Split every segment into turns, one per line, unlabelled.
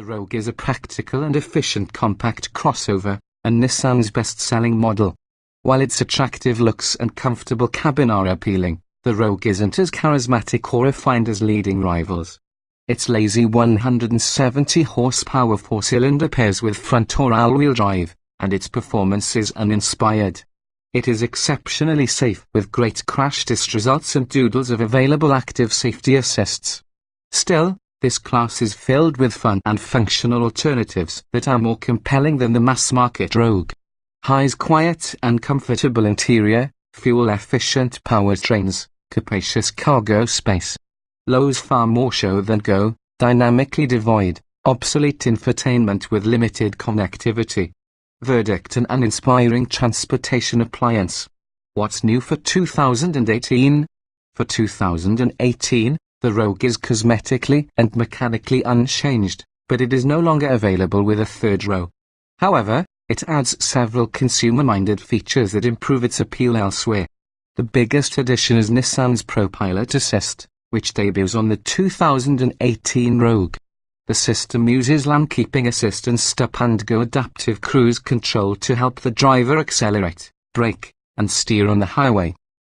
Rogue is a practical and efficient compact crossover, and Nissan's best-selling model. While its attractive looks and comfortable cabin are appealing, the Rogue isn't as charismatic or refined as leading rivals. Its lazy 170 horsepower four-cylinder pairs with front or all-wheel drive, and its performance is uninspired. It is exceptionally safe with great crash test results and doodles of available active safety assists. Still, this class is filled with fun and functional alternatives that are more compelling than the mass-market Rogue. High's quiet and comfortable interior, fuel-efficient powertrains, capacious cargo space. Low's far more show than go, dynamically devoid, obsolete infotainment with limited connectivity. Verdict: an uninspiring transportation appliance. What's new for 2018? For 2018, the Rogue is cosmetically and mechanically unchanged, but it is no longer available with a third row. However, it adds several consumer-minded features that improve its appeal elsewhere. The biggest addition is Nissan's ProPilot Assist, which debuts on the 2018 Rogue. The system uses lane-keeping assist and stop-and-go adaptive cruise control to help the driver accelerate, brake, and steer on the highway.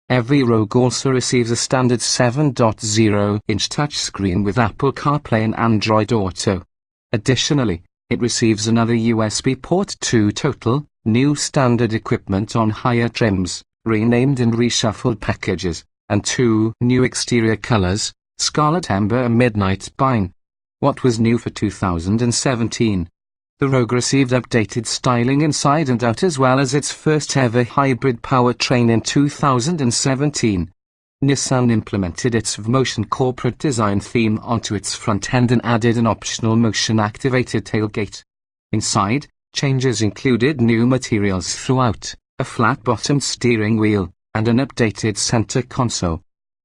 Every Rogue also receives a standard 7.0-inch touchscreen with Apple CarPlay and Android Auto. Additionally, it receives another USB port, 2 total, new standard equipment on higher trims, renamed and reshuffled packages, and 2 new exterior colors, Scarlet Ember and Midnight Pine. What was new for 2017? The Rogue received updated styling inside and out as well as its first ever hybrid powertrain in 2017. Nissan implemented its V-Motion corporate design theme onto its front end and added an optional motion-activated tailgate. Inside, changes included new materials throughout, a flat-bottomed steering wheel, and an updated center console.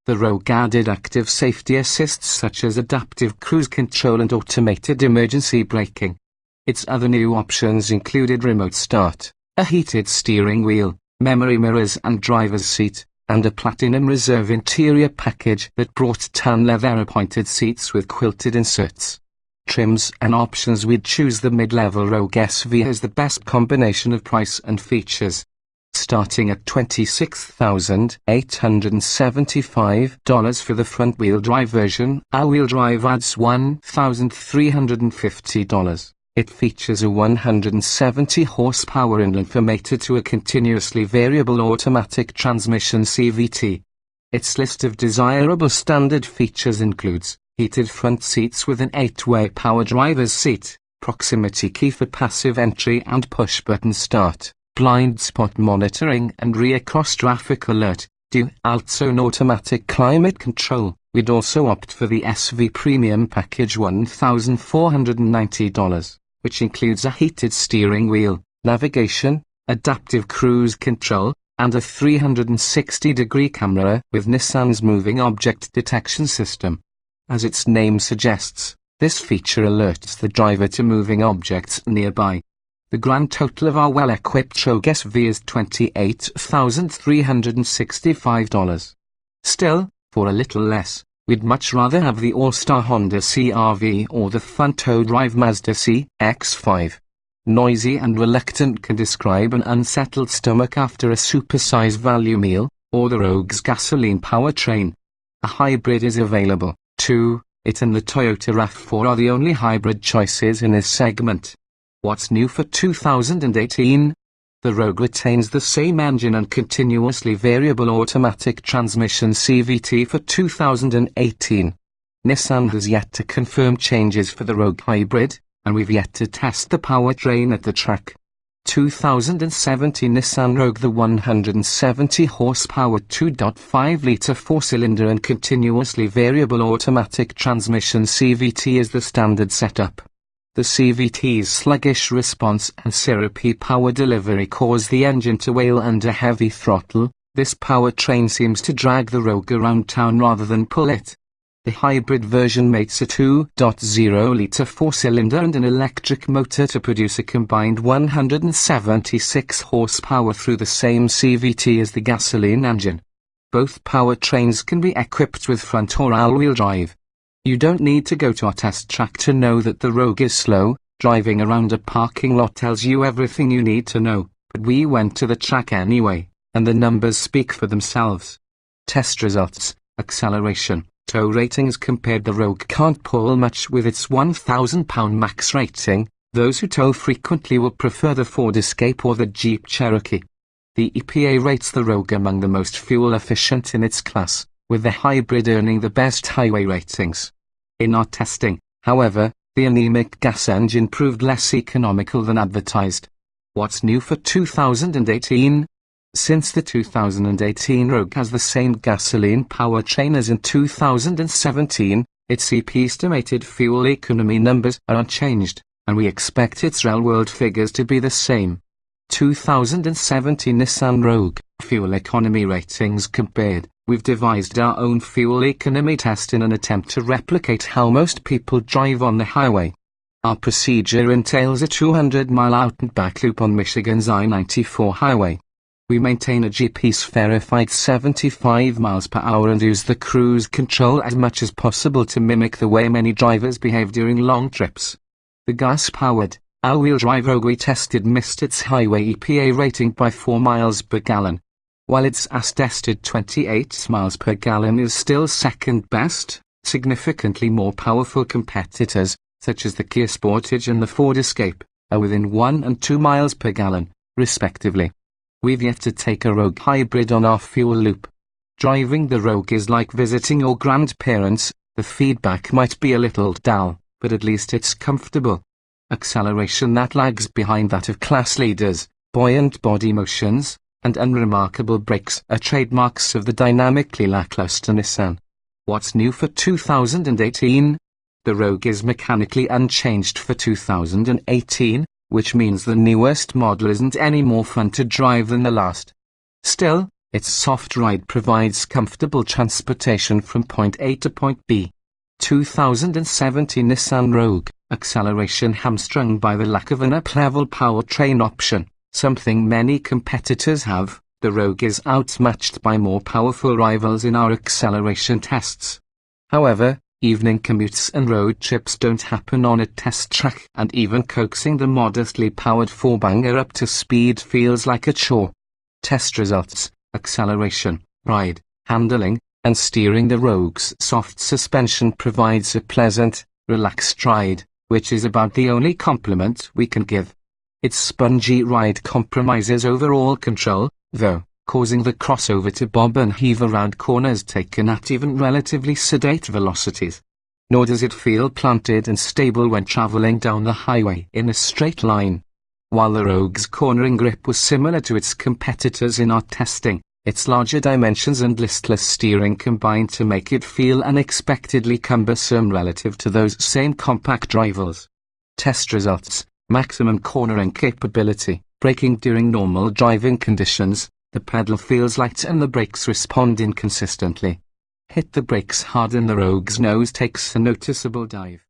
The Rogue added active safety assists such as adaptive cruise control and automated emergency braking. Its other new options included remote start, a heated steering wheel, memory mirrors and driver's seat, and a Platinum Reserve interior package that brought tan leather appointed seats with quilted inserts. Trims and options: we'd choose the mid-level Rogue SV as the best combination of price and features. Starting at $26,875 for the front-wheel drive version, all-wheel drive adds $1,350. It features a 170 horsepower inline four mated to a continuously variable automatic transmission CVT. Its list of desirable standard features includes heated front seats with an 8-way power driver's seat, proximity key for passive entry and push-button start, blind spot monitoring and rear cross-traffic alert, dual-zone automatic climate control. We'd also opt for the SV Premium Package $1,490. Which includes a heated steering wheel, navigation, adaptive cruise control, and a 360-degree camera with Nissan's moving object detection system. As its name suggests, this feature alerts the driver to moving objects nearby. The grand total of our well-equipped Rogue SV is $28,365. Still, for a little less, we'd much rather have the all-star Honda CR-V or the front-tow drive Mazda CX-5. Noisy and reluctant can describe an unsettled stomach after a supersized value meal, or the Rogue's gasoline powertrain. A hybrid is available, too. It and the Toyota RAV4 are the only hybrid choices in this segment. What's new for 2018? The Rogue retains the same engine and continuously variable automatic transmission CVT for 2018. Nissan has yet to confirm changes for the Rogue Hybrid, and we've yet to test the powertrain at the track. 2017 Nissan Rogue: the 170 horsepower 2.5-litre four-cylinder and continuously variable automatic transmission CVT is the standard setup. The CVT's sluggish response and syrupy power delivery cause the engine to wail under heavy throttle. This powertrain seems to drag the Rogue around town rather than pull it. The hybrid version mates a 2.0-litre four-cylinder and an electric motor to produce a combined 176 horsepower through the same CVT as the gasoline engine. Both powertrains can be equipped with front or all-wheel drive. You don't need to go to our test track to know that the Rogue is slow. Driving around a parking lot tells you everything you need to know, but we went to the track anyway, and the numbers speak for themselves. Test results, acceleration, tow ratings compared. The Rogue can't pull much with its £1,000 max rating. Those who tow frequently will prefer the Ford Escape or the Jeep Cherokee. The EPA rates the Rogue among the most fuel efficient in its class, with the hybrid earning the best highway ratings. In our testing, however, the anemic gas engine proved less economical than advertised. What's new for 2018? Since the 2018 Rogue has the same gasoline powertrain as in 2017, its estimated fuel economy numbers are unchanged, and we expect its real-world figures to be the same. 2017 Nissan Rogue, fuel economy ratings compared. We've devised our own fuel economy test in an attempt to replicate how most people drive on the highway. Our procedure entails a 200-mile out and back loop on Michigan's I-94 highway. We maintain a GPS-verified 75 miles per hour and use the cruise control as much as possible to mimic the way many drivers behave during long trips. The gas-powered, all-wheel drive Rogue we tested missed its highway EPA rating by 4 miles per gallon. While its as-tested 28 miles per gallon is still second best, significantly more powerful competitors, such as the Kia Sportage and the Ford Escape, are within 1 and 2 miles per gallon, respectively. We've yet to take a Rogue hybrid on our fuel loop. Driving the Rogue is like visiting your grandparents. The feedback might be a little dull, but at least it's comfortable. Acceleration that lags behind that of class leaders, buoyant body motions, and unremarkable brakes are trademarks of the dynamically lackluster Nissan. What's new for 2018? The Rogue is mechanically unchanged for 2018, which means the newest model isn't any more fun to drive than the last. Still, its soft ride provides comfortable transportation from point A to point B. 2017 Nissan Rogue, acceleration hamstrung by the lack of an up-level powertrain option, something many competitors have. The Rogue is outmatched by more powerful rivals in our acceleration tests. However, evening commutes and road trips don't happen on a test track, and even coaxing the modestly powered four-banger up to speed feels like a chore. Test results, acceleration, ride, handling, and steering. The Rogue's soft suspension provides a pleasant, relaxed ride, which is about the only compliment we can give. Its spongy ride compromises overall control, though, causing the crossover to bob and heave around corners taken at even relatively sedate velocities. Nor does it feel planted and stable when traveling down the highway in a straight line. While the Rogue's cornering grip was similar to its competitors in our testing, its larger dimensions and listless steering combined to make it feel unexpectedly cumbersome relative to those same compact rivals. Test results, maximum cornering capability, braking during normal driving conditions. The pedal feels light and the brakes respond inconsistently. Hit the brakes hard and the Rogue's nose takes a noticeable dive.